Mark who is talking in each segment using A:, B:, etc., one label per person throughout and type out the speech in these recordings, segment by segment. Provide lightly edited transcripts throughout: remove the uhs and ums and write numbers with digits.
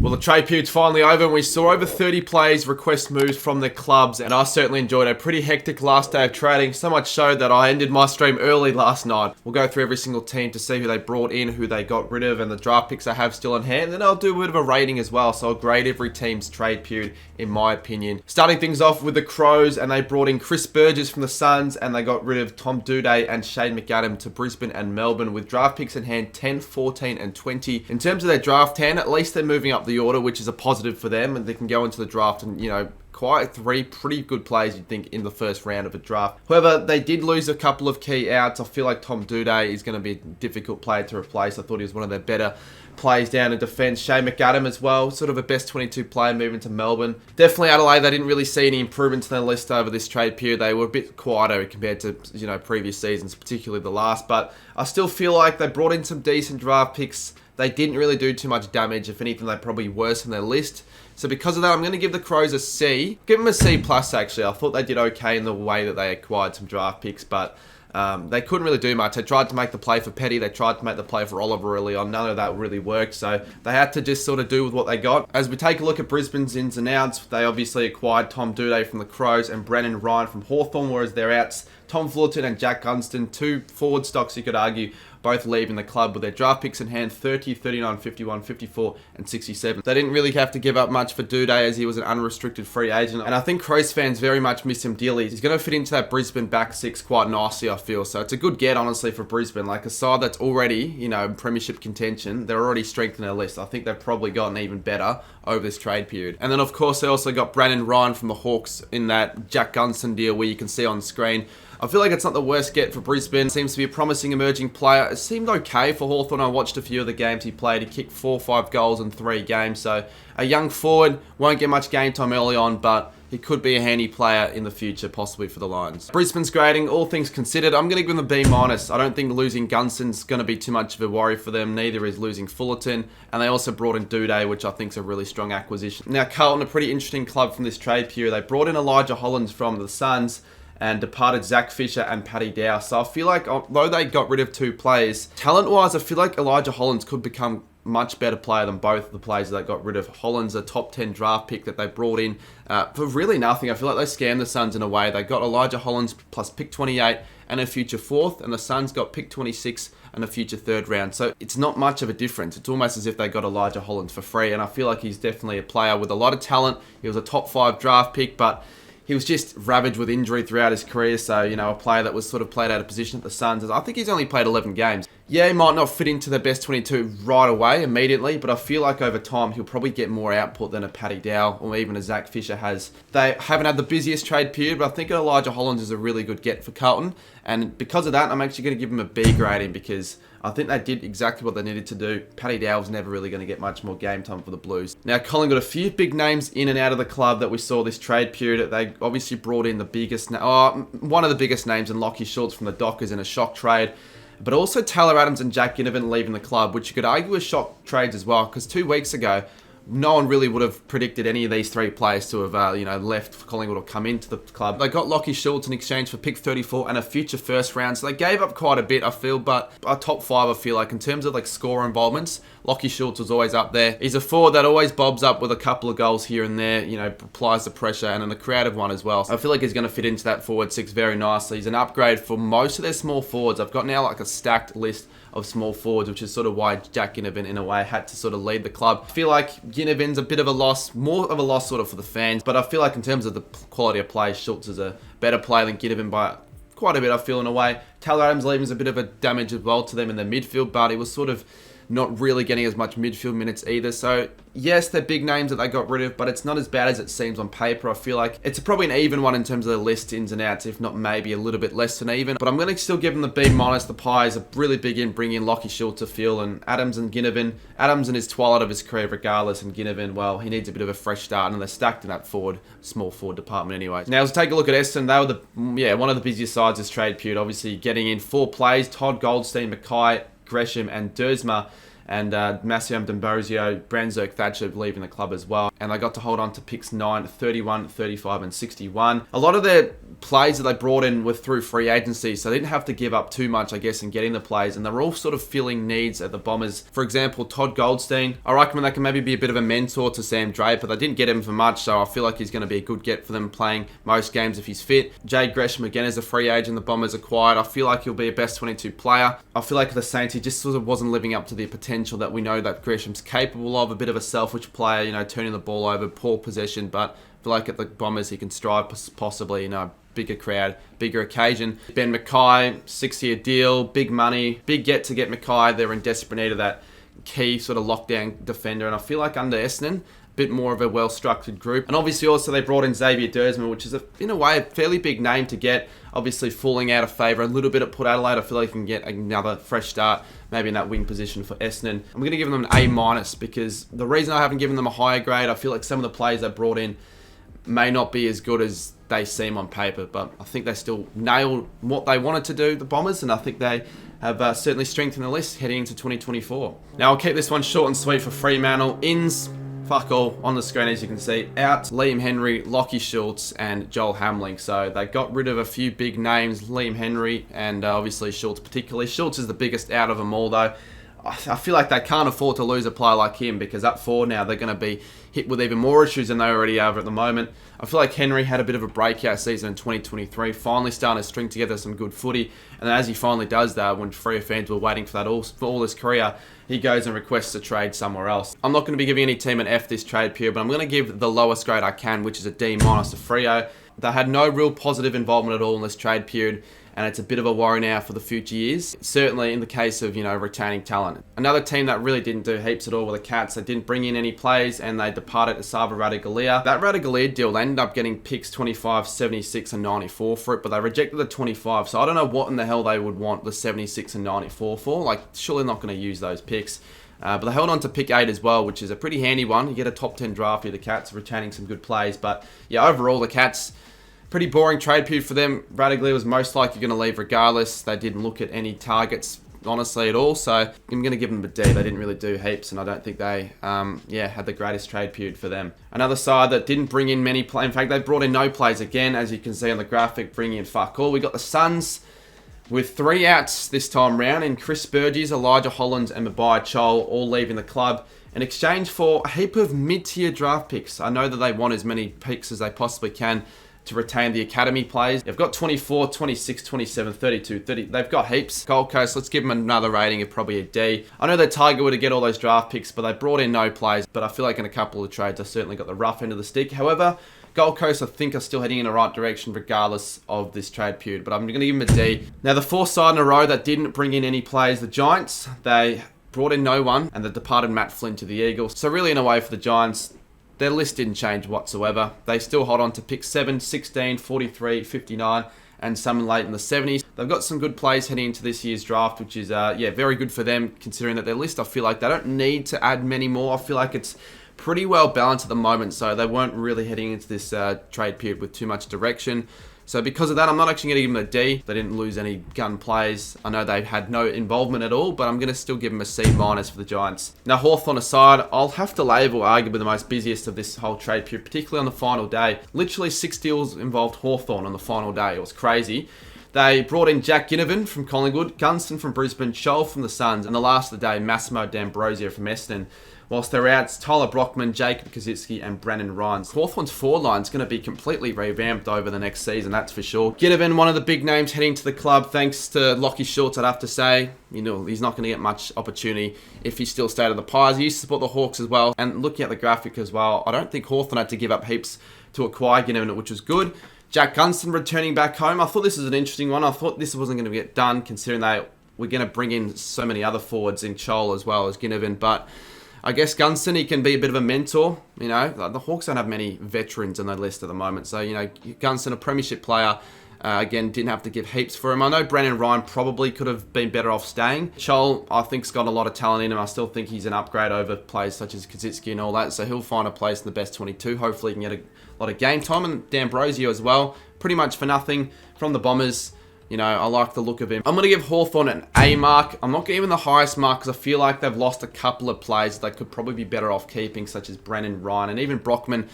A: Well, the trade period's finally over and we saw over 30 players request moves from their clubs, and I certainly enjoyed a pretty hectic last day of trading, so much so that I ended my stream early last night. We'll go through every single team to see who they brought in, who they got rid of, and the draft picks I have still on hand. Then I'll do a bit of a rating as well, so I'll grade every team's trade period in my opinion. Starting things off with the Crows, and they brought in Chris Burgess from the Suns, and they got rid of Tom Doedee and Shane McAdam to Brisbane and Melbourne with draft picks in hand 10, 14 and 20. In terms of their draft 10, at least they're moving up the order, which is a positive for them, and they can go into the draft and, you know, quite three pretty good players you'd think in the first round of a draft. However, they did lose a couple of key outs. I feel like Tom Doedee is going to be a difficult player to replace. I thought he was one of their better players down in defence. Shane McAdam as well, sort of a best 22 player moving to Melbourne. Definitely Adelaide, they didn't really see any improvements in their list over this trade period. They were a bit quieter compared to, you know, previous seasons, particularly the last, but I still feel like they brought in some decent draft picks. They didn't really do too much damage. If anything, they probably worsened their list. So because of that, I'm going to give the Crows a C. Give them a C plus, actually. I thought they did okay in the way that they acquired some draft picks, but they couldn't really do much. They tried to make the play for Petty. They tried to make the play for Oliver early on. None of that really worked, so they had to just sort of do with what they got. As we take a look at Brisbane's ins and outs, they obviously acquired Tom Doedee from the Crows and Brennan Ryan from Hawthorn, whereas their outs, Tom Fullerton and Jack Gunston, two forward stocks you could argue, both leaving the club with their draft picks in hand 30, 39, 51, 54 and 67. They didn't really have to give up much for Doedee as he was an unrestricted free agent, and I think Crows fans very much miss him dearly. He's going to fit into that Brisbane back six quite nicely, I feel, so it's a good get honestly for Brisbane. Like a side that's already, you know, premiership contention, they're already strengthening their list. I think they've probably gotten even better over this trade period. And then of course they also got Brandon Ryan from the Hawks in that Jack Gunston deal where you can see on screen. I feel like it's not the worst get for Brisbane. Seems to be a promising emerging player. It seemed okay for Hawthorn. I watched a few of the games he played. He kicked 4 or 5 goals in 3 games. So a young forward, won't get much game time early on, but he could be a handy player in the future, possibly for the Lions. Brisbane's grading, all things considered, I'm going to give them a B-. I don't think losing Gunston's going to be too much of a worry for them. Neither is losing Fullerton. And they also brought in Doedee, which I think is a really strong acquisition. Now, Carlton, a pretty interesting club from this trade period. They brought in Elijah Hollands from the Suns and departed Zach Fisher and Paddy Dow. So I feel like, although they got rid of 2 players, talent-wise, I feel like Elijah Hollands could become much better player than both of the players that they got rid of. Hollands, a top 10 draft pick that they brought in for really nothing. I feel like they scammed the Suns in a way. They got Elijah Hollands plus pick 28 and a future 4th, and the Suns got pick 26 and a future 3rd round. So it's not much of a difference. It's almost as if they got Elijah Hollands for free, and I feel like he's definitely a player with a lot of talent. He was a top 5 draft pick, but he was just ravaged with injury throughout his career, so, you know, a player that was sort of played out of position at the Suns. I think he's only played 11 games. Yeah, he might not fit into the best 22 right away, immediately, but I feel like over time he'll probably get more output than a Paddy Dow or even a Zach Fisher has. They haven't had the busiest trade period, but I think Elijah Hollands is a really good get for Carlton, and because of that, I'm actually going to give him a B grading because I think they did exactly what they needed to do. Paddy Dow was never really going to get much more game time for the Blues. Now, Collingwood got a few big names in and out of the club that we saw this trade period. They obviously brought in the biggest, one of the biggest names in Lachie Schultz from the Dockers in a shock trade. But also Taylor Adams and Jack Ginnivan leaving the club, which you could argue are shock trades as well, because 2 weeks ago, no one really would have predicted any of these 3 players to have, left Collingwood or come into the club. They got Lachie Schultz in exchange for pick 34 and a future 1st round, so they gave up quite a bit, I feel, but a top 5, I feel like, in terms of like score involvements, Lachie Schultz was always up there. He's a forward that always bobs up with a couple of goals here and there, you know, applies the pressure, and a creative one as well. So I feel like he's going to fit into that forward 6 very nicely. He's an upgrade for most of their small forwards. I've got now like a stacked list of small forwards, which is sort of why Jack Ginnivan, in a way, had to sort of lead the club. I feel like Ginnivan's a bit of a loss, more of a loss sort of for the fans, but I feel like in terms of the quality of play, Schultz is a better player than Ginnivan by quite a bit, I feel, in a way. Taylor Adams leaving is a bit of a damage as well to them in the midfield, but he was sort of not really getting as much midfield minutes either. So yes, they're big names that they got rid of, but it's not as bad as it seems on paper. I feel like it's probably an even one in terms of the list ins and outs, if not maybe a little bit less than even. But I'm going to still give them the B-. The Pies are really big in bringing in Lachie Schultz to field, and Adams and Ginnivan. Adams in his twilight of his career regardless, and Ginnivan, well, he needs a bit of a fresh start, and they're stacked in that small forward department anyway. Now let's take a look at Essendon. They were one of the busiest sides this trade period, obviously getting in 4 players: Todd Goldstein, Mackay, Gresham and Dersma. and Massimo D'Ambrosio, Brandzerk Thatcher leaving the club as well. And they got to hold on to picks 9, 31, 35 and 61. A lot of their plays that they brought in were through free agency, so they didn't have to give up too much, I guess, in getting the plays, and they're all sort of filling needs at the Bombers. For example, Todd Goldstein, I reckon they can maybe be a bit of a mentor to Sam Draper. They didn't get him for much, so I feel like he's going to be a good get for them, playing most games if he's fit. Jade Gresham, again, is a free agent the Bombers acquired. I feel like he'll be a best 22 player. I feel like the Saints, he just sort of wasn't living up to the potential that we know that Gresham's capable of. A bit of a selfish player, you know, turning the ball over, poor possession, but I feel like at the Bombers he can strive possibly, you know, bigger crowd, bigger occasion. Ben Mackay, 6-year deal, big money, big get to get Mackay. They're in desperate need of that key sort of lockdown defender, and I feel like under Essendon, bit more of a well-structured group. And obviously also they brought in Xavier Dersman, which is in a way a fairly big name to get. Obviously falling out of favour a little bit at Port Adelaide. I feel like you can get another fresh start, maybe in that wing position for Essendon. I'm going to give them an A- because the reason I haven't given them a higher grade, I feel like some of the players they brought in may not be as good as they seem on paper, but I think they still nailed what they wanted to do, the Bombers, and I think they have certainly strengthened the list heading into 2024. Now I'll keep this one short and sweet for Fremantle. Ins, fuck all on the screen as you can see. Out, Liam Henry, Lockie Schultz and Joel Hamling. So they got rid of a few big names, Liam Henry and obviously Schultz particularly. Schultz is the biggest out of them all though. I feel like they can't afford to lose a player like him, because up forward now they're going to be hit with even more issues than they already have at the moment. I feel like Henry had a bit of a breakout season in 2023, finally starting to string together some good footy, and as he finally does that, when Freo fans were waiting for that for all his career, he goes and requests a trade somewhere else. I'm not going to be giving any team an F this trade period, but I'm going to give the lowest grade I can, which is a D- to Freo. They had no real positive involvement at all in this trade period, and it's a bit of a worry now for the future years. Certainly in the case of, you know, retaining talent. Another team that really didn't do heaps at all were the Cats. They didn't bring in any plays, and they departed Asava Radaglia. That Radaglia deal, they ended up getting picks 25, 76 and 94 for it, but they rejected the 25, so I don't know what in the hell they would want the 76 and 94 for. Like, surely not going to use those picks. But they held on to pick 8 as well, which is a pretty handy one. You get a top 10 draft here, the Cats, retaining some good plays. But yeah, overall, the Cats, pretty boring trade period for them. Radaglia was most likely going to leave regardless. They didn't look at any targets, honestly, at all. So I'm going to give them a D. They didn't really do heaps, and I don't think they had the greatest trade period for them. Another side that didn't bring in many plays. In fact, they brought in no plays again, as you can see on the graphic, bringing in fuck all. We got the Suns with 3 outs this time round, and Chris Burgess, Elijah Hollands and Mabai Chol all leaving the club in exchange for a heap of mid-tier draft picks. I know that they want as many picks as they possibly can to retain the academy players. They've got 24, 26, 27, 32, 30. They've got heaps. Gold Coast, let's give them another rating of probably a D. I know their target were to get all those draft picks, but they brought in no players. But I feel like in a couple of trades, I certainly got the rough end of the stick. However, Gold Coast, I think, are still heading in the right direction regardless of this trade period. But I'm going to give them a D. Now, the 4th side in a row that didn't bring in any players, the Giants, they brought in no one, and they departed Matt Flynn to the Eagles. So really, in a way, for the Giants, their list didn't change whatsoever. They still hold on to pick 7, 16, 43, 59, and some late in the 70s. They've got some good plays heading into this year's draft, which is, very good for them, considering that their list, I feel like they don't need to add many more. I feel like it's pretty well balanced at the moment, so they weren't really heading into this trade period with too much direction. So because of that, I'm not actually going to give them a D. They didn't lose any gun plays. I know they had no involvement at all, but I'm going to still give them a C- for the Giants. Now, Hawthorn aside, I'll have to label arguably the most busiest of this whole trade period, particularly on the final day. Literally 6 deals involved Hawthorn on the final day. It was crazy. They brought in Jack Ginnivan from Collingwood, Gunston from Brisbane, Shoal from the Suns, and the last of the day, Massimo D'Ambrosio from Essendon. Whilst they're out, Tyler Brockman, Jacob Kazitsky and Brandon Ryan. Hawthorn's 4 line's going to be completely revamped over the next season, that's for sure. Ginnivan, one of the big names heading to the club, thanks to Lockie Schultz, I'd have to say. You know, he's not going to get much opportunity if he still stayed at the Pies. He used to support the Hawks as well. And looking at the graphic as well, I don't think Hawthorn had to give up heaps to acquire Ginnivan, which was good. Jack Gunston returning back home. I thought this was an interesting one. I thought this wasn't going to get done, considering they were going to bring in so many other forwards in Chol as well as Ginnivan, but I guess Gunston, he can be a bit of a mentor. You know, the Hawks don't have many veterans on their list at the moment. So, you know, Gunston, a premiership player, again, didn't have to give heaps for him. I know Brandon Ryan probably could have been better off staying. Chol, I think, has got a lot of talent in him. I still think he's an upgrade over players such as Kazitsky and all that. So he'll find a place in the best 22. Hopefully he can get a lot of game time. And D'Ambrosio as well, pretty much for nothing from the Bombers. You know, I like the look of him. I'm going to give Hawthorn an A mark. I'm not giving the highest mark because I feel like they've lost a couple of players that could probably be better off keeping, such as Brennan, Ryan, and even Brockman.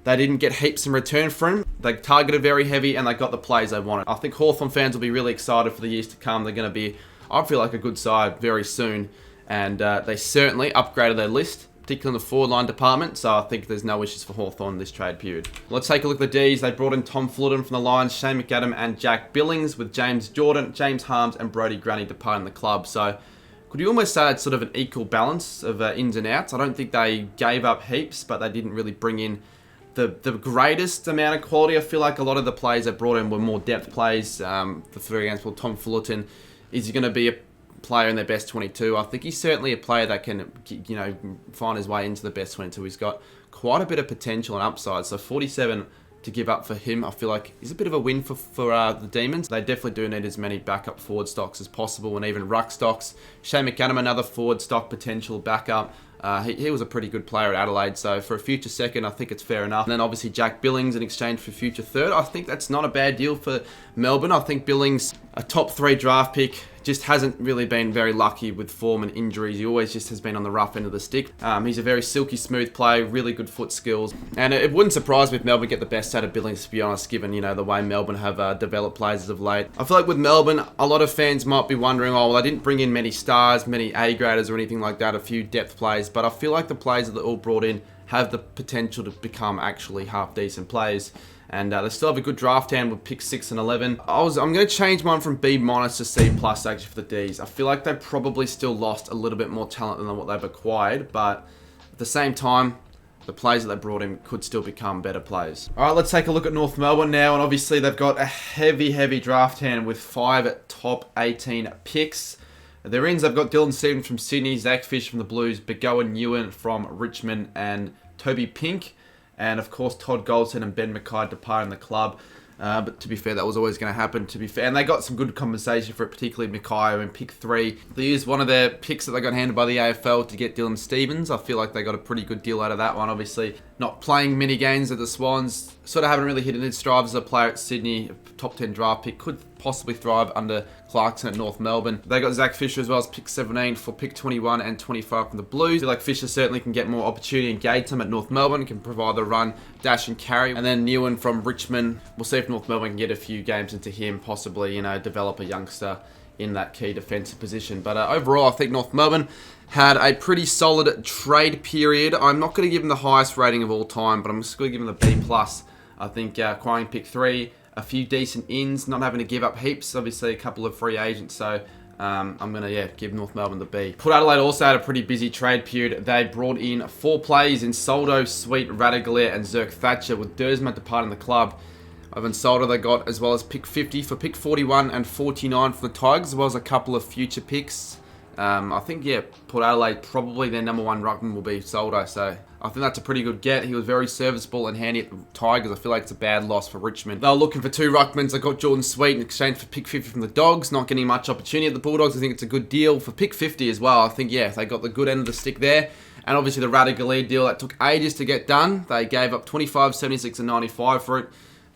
A: They didn't get heaps in return for him. They targeted very heavy and they got the plays they wanted. I think Hawthorn fans will be really excited for the years to come. They're going to be, I feel like, a good side very soon. And they certainly upgraded their list, particularly in the forward line department, so I think there's no issues for Hawthorn this trade period. Let's take a look at the Ds. They brought in Tom Fullerton from the Lions, Shane McAdam and Jack Billings, with James Jordan, James Harms and Brodie Granny departing the club. So could you almost say it's sort of an equal balance of ins and outs? I don't think they gave up heaps, but they didn't really bring in the greatest amount of quality. I feel like a lot of the players they brought in were more depth plays. For example, Tom Fullerton, is he going to be a player in their best 22? I think he's certainly a player that can, you know, find his way into the best 22. He's got quite a bit of potential and upside. So 47 to give up for him, I feel like is a bit of a win for the Demons. They definitely do need as many backup forward stocks as possible, and even ruck stocks. Shane McAdam, another forward stock potential backup. He was a pretty good player at Adelaide, so for a future second, I think it's fair enough. And then obviously Jack Billings in exchange for future third. I think that's not a bad deal for Melbourne. I think Billings, a top 3 draft pick, just hasn't really been very lucky with form and injuries. He always just has been on the rough end of the stick. He's a very silky smooth player, really good foot skills. And it wouldn't surprise me if Melbourne get the best out of Billings, to be honest, given, you know, the way Melbourne have developed players as of late. I feel like with Melbourne, a lot of fans might be wondering, oh, well, they didn't bring in many stars, many A-graders or anything like that, a few depth players, but I feel like the players that they all brought in have the potential to become actually half-decent players. And they still have a good draft hand with picks 6 and 11. I'm going to change mine from B- to C+ actually for the Ds. I feel like they probably still lost a little bit more talent than what they've acquired, but at the same time, the players that they brought in could still become better players. All right, let's take a look at North Melbourne now, and obviously they've got a heavy draft hand with 5 top 18 picks. Their ends, they've got Dylan Stevens from Sydney, Zach Fish from the Blues, Begoa Newen from Richmond, and Toby Pink. And of course, Todd Goldson and Ben Mackay departing the club. But to be fair, that was always going to happen, to be fair. And they got some good compensation for it, particularly Mackay in pick 3. They used one of their picks that they got handed by the AFL to get Dylan Stevens. I feel like they got a pretty good deal out of that one. Obviously, not playing many games at the Swans. Sort of haven't really hit its stride as a player at Sydney. A top 10 draft pick. Could possibly thrive under Clarkson at North Melbourne. They got Zach Fisher as well as pick 17 for pick 21 and 25 from the Blues. I feel like Fisher certainly can get more opportunity and game time at North Melbourne, can provide the run, dash and carry. And then Newen from Richmond. We'll see if North Melbourne can get a few games into him, possibly, you know, develop a youngster in that key defensive position. But overall, I think North Melbourne had a pretty solid trade period. I'm not going to give them the highest rating of all time, but I'm just going to give them the B+. I think acquiring pick 3, a few decent ins, not having to give up heaps, obviously a couple of free agents, so I'm going to give North Melbourne the B. Port Adelaide also had a pretty busy trade period. They brought in 4 players in Soldo, Sweet, Radaglia and Zerk Thatcher, with Dersma departing the club. Ivan Soldo they got, as well as pick 50 for pick 41 and 49 for the Tigers, as well as a couple of future picks. I think, Port Adelaide, probably their number 1 ruckman will be Soldo, so I think that's a pretty good get. He was very serviceable and handy at the Tigers. I feel like it's a bad loss for Richmond. They were looking for 2 ruckmans. They got Jordan Sweet in exchange for pick 50 from the Dogs, not getting much opportunity at the Bulldogs. I think it's a good deal for pick 50 as well. I think, they got the good end of the stick there. And obviously the Radaglia deal, that took ages to get done. They gave up 25, 76 and 95 for it.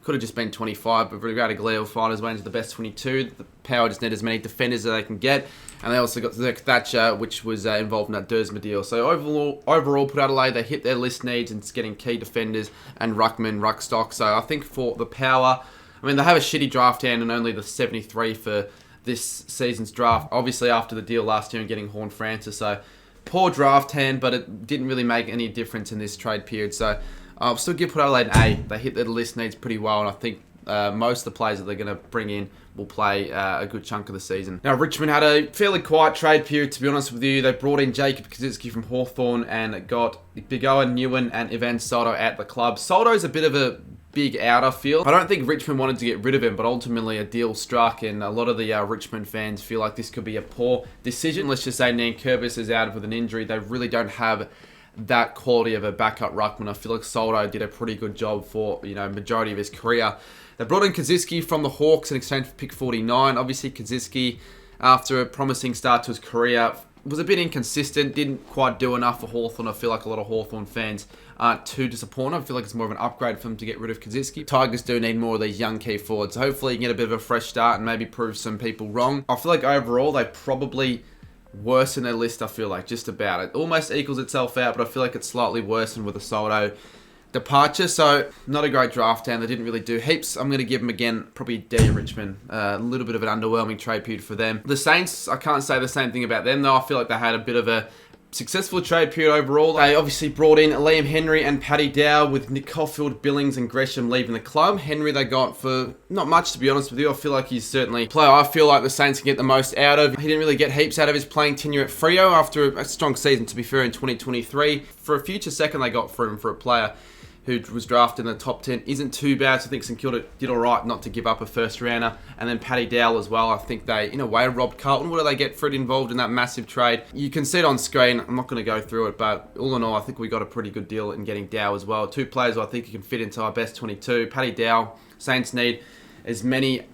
A: Could have just been 25, but Radaglia will find his way into the best 22. The Power just need as many defenders as they can get. And they also got Zerk Thatcher, which was involved in that Dersma deal. So overall, Port Adelaide, they hit their list needs and getting key defenders and ruck stock. So I think for the Power, I mean, they have a shitty draft hand and only the 73 for this season's draft. Obviously, after the deal last year and getting Horn Francis. So poor draft hand, but it didn't really make any difference in this trade period. So I'll still give Port Adelaide an A. They hit their list needs pretty well, and I think most of the players that they're going to bring in will play a good chunk of the season. Now, Richmond had a fairly quiet trade period, to be honest with you. They brought in Jacob Kaczynski from Hawthorn and got Begoa Newen and Ivan Soldo at the club. Soldo's a bit of a big out, I feel. I don't think Richmond wanted to get rid of him, but ultimately a deal struck, and a lot of the Richmond fans feel like this could be a poor decision. Let's just say Nankervis is out with an injury. They really don't have that quality of a backup ruckman. I feel like Soldo did a pretty good job for, majority of his career. They brought in Kaczynski from the Hawks in exchange for pick 49. Obviously, Kaczynski, after a promising start to his career, was a bit inconsistent, didn't quite do enough for Hawthorn. I feel like a lot of Hawthorn fans aren't too disappointed. I feel like it's more of an upgrade for them to get rid of Kaczynski. Tigers do need more of these young key forwards. So hopefully you can get a bit of a fresh start and maybe prove some people wrong. I feel like overall they probably worsen their list, I feel like, just about. It almost equals itself out, but I feel like it's slightly worsened with the Soldo departure. So not a great draft, and they didn't really do heaps. I'm going to give them again probably D Richmond. A little bit of an underwhelming trade period for them. The Saints, I can't say the same thing about them though. I feel like they had a bit of a successful trade period overall. They obviously brought in Liam Henry and Paddy Dow, with Nick Caulfield, Billings and Gresham leaving the club. Henry they got for not much, to be honest with you. I feel like he's certainly a player I feel like the Saints can get the most out of. He didn't really get heaps out of his playing tenure at Freo after a strong season, to be fair, in 2023. For a future second they got for him for a player who was drafted in the top 10 isn't too bad. So I think St Kilda did alright not to give up a first rounder. And then Paddy Dow as well. I think they, in a way, robbed Carlton. What do they get for it involved in that massive trade? You can see it on screen. I'm not going to go through it, but all in all, I think we got a pretty good deal in getting Dow as well. Two players I think you can fit into our best 22. Paddy Dow, Saints need as many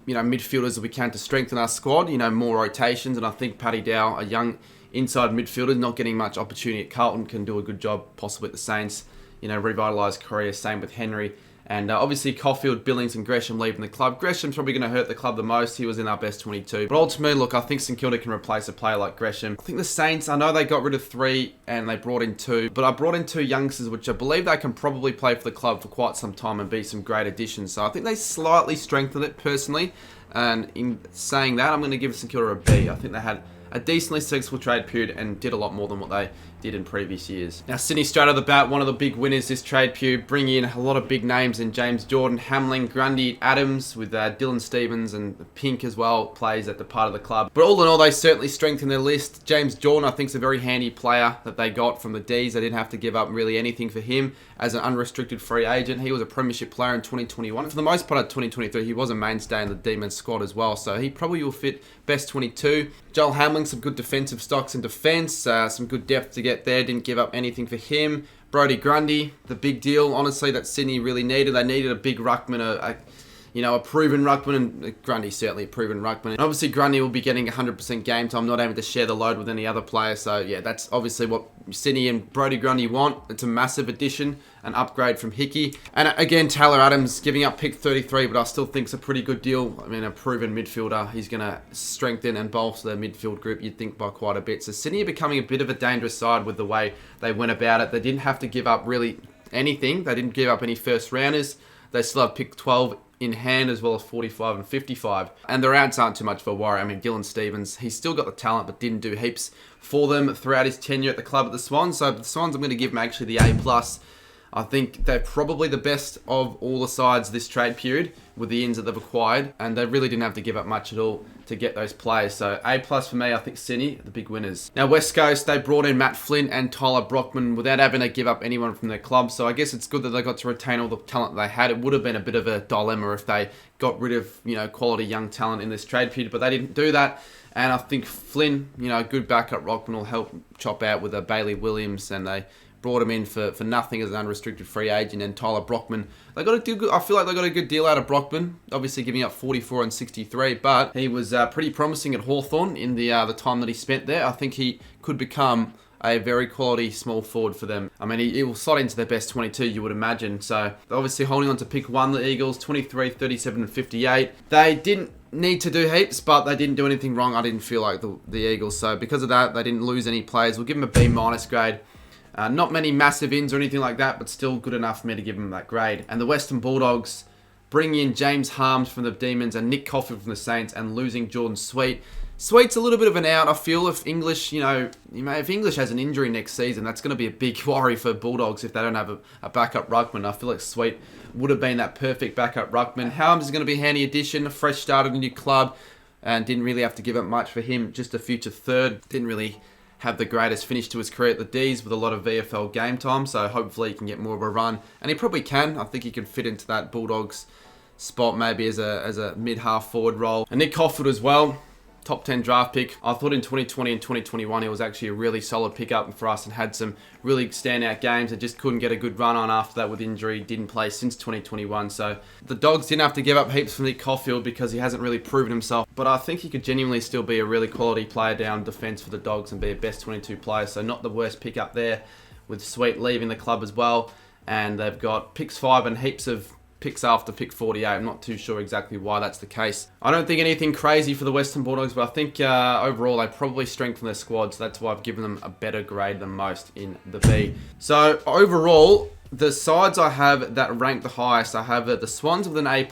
A: midfielders as we can to strengthen our squad. More rotations. And I think Paddy Dow, a young inside midfielder, not getting much opportunity at Carlton, can do a good job possibly at the Saints. Revitalise career. Same with Henry. And obviously Caulfield, Billings and Gresham leaving the club. Gresham's probably going to hurt the club the most. He was in our best 22. But ultimately, look, I think St Kilda can replace a player like Gresham. I think the Saints, I know they got rid of 3 and they brought in 2. But I brought in 2 youngsters, which I believe they can probably play for the club for quite some time and be some great additions. So I think they slightly strengthened it personally. And in saying that, I'm going to give St Kilda a B. I think they had a decently successful trade period and did a lot more than what they did in previous years. Now, Sydney straight out of the bat, one of the big winners this trade period, bring in a lot of big names in James Jordan, Hamling, Grundy, Adams, with Dylan Stevens and Pink as well, plays at the part of the club. But all in all, they certainly strengthened their list. James Jordan, I think, is a very handy player that they got from the Ds. They didn't have to give up really anything for him as an unrestricted free agent. He was a premiership player in 2021. For the most part of 2023, he was a mainstay in the D-men squad as well, so he probably will fit best 22. Joel Hamling, some good defensive stocks in defence, some good depth to get there. Didn't give up anything for him. Brodie Grundy, the big deal, honestly, that Sydney really needed. They needed a big ruckman, a proven ruckman, and Grundy's certainly a proven ruckman. And obviously, Grundy will be getting 100% game time, not able to share the load with any other player. So, yeah, that's obviously what Sydney and Brodie Grundy want. It's a massive addition, an upgrade from Hickey. And again, Taylor Adams giving up pick 33, but I still think it's a pretty good deal. I mean, a proven midfielder. He's going to strengthen and bolster their midfield group, you'd think, by quite a bit. So, Sydney are becoming a bit of a dangerous side with the way they went about it. They didn't have to give up really anything. They didn't give up any first rounders. They still have pick 12 in hand, as well as 45 and 55. And their outs aren't too much of a worry. I mean, Dylan Stevens, he's still got the talent, but didn't do heaps for them throughout his tenure at the club at the Swans. So the Swans, I'm going to give them actually the A+. I think they're probably the best of all the sides this trade period with the ins that they've acquired, and they really didn't have to give up much at all to get those players. So A+ for me. I think Sydney, the big winners. Now West Coast, they brought in Matt Flynn and Tyler Brockman without having to give up anyone from their club. So I guess it's good that they got to retain all the talent they had. It would have been a bit of a dilemma if they got rid of quality young talent in this trade period, but they didn't do that. And I think Flynn, good backup ruckman, will help chop out with a Bailey Williams, and they brought him in for nothing as an unrestricted free agent. And Tyler Brockman, I feel like they got a good deal out of Brockman, obviously giving up 44 and 63, but he was pretty promising at Hawthorn in the time that he spent there. I think he could become a very quality small forward for them. I mean, he will slot into their best 22, you would imagine. So obviously holding on to pick 1, the Eagles, 23, 37 and 58. They didn't need to do heaps, but they didn't do anything wrong, I didn't feel like, the Eagles. So because of that, they didn't lose any players. We'll give them a B- grade. Not many massive ins or anything like that, but still good enough for me to give them that grade. And the Western Bulldogs bring in James Harms from the Demons and Nick Caulfield from the Saints, and losing Jordan Sweet. Sweet's a little bit of an out. I feel if English, if English has an injury next season, that's going to be a big worry for Bulldogs if they don't have a backup ruckman. I feel like Sweet would have been that perfect backup ruckman. Harms is going to be a handy addition, a fresh start at a new club, and didn't really have to give up much for him. Just a future third. Didn't really have the greatest finish to his career at the Ds with a lot of VFL game time, so hopefully he can get more of a run, and he probably can. I think he can fit into that Bulldogs spot maybe as a mid-half forward role. And Nick Caulfield as well, top 10 draft pick. I thought in 2020 and 2021 he was actually a really solid pickup for us and had some really standout games. I just couldn't get a good run on after that with injury. Didn't play since 2021. So the Dogs didn't have to give up heaps from Nick Caulfield because he hasn't really proven himself. But I think he could genuinely still be a really quality player down defence for the Dogs and be a best 22 player. So not the worst pickup there, with Sweet leaving the club as well. And they've got picks 5 and heaps of picks after pick 48. I'm not too sure exactly why that's the case. I don't think anything crazy for the Western Bulldogs, but I think overall they probably strengthen their squad, so that's why I've given them a better grade than most in the B. So overall, the sides I have that rank the highest, I have the Swans with an A+,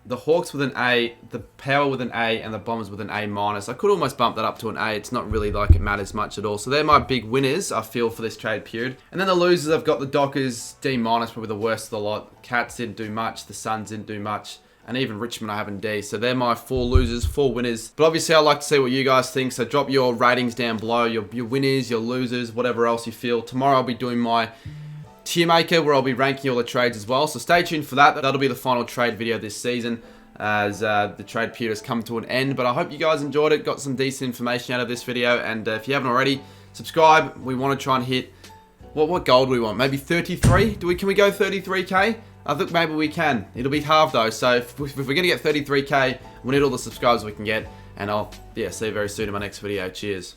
A: the Hawks with an A, the Power with an A, and the Bombers with an A-. I could almost bump that up to an A. It's not really like it matters much at all. So they're my big winners, I feel, for this trade period. And then the losers, I've got the Dockers, D-, probably the worst of the lot. Cats didn't do much, the Suns didn't do much, and even Richmond I have in D. So they're my 4 losers, 4 winners. But obviously I'd like to see what you guys think, so drop your ratings down below, your winners, your losers, whatever else you feel. Tomorrow I'll be doing my tier maker where I'll be ranking all the trades as well, so stay tuned for that. That'll be the final trade video this season as the trade period has come to an end. But I hope you guys enjoyed it, got some decent information out of this video, and if you haven't already, subscribe. We want to try and hit, what goal do we want? Maybe 33? Can we go 33k? I think maybe we can. It'll be half though, so if we're going to get 33k, we need all the subscribers we can get, and I'll see you very soon in my next video. Cheers.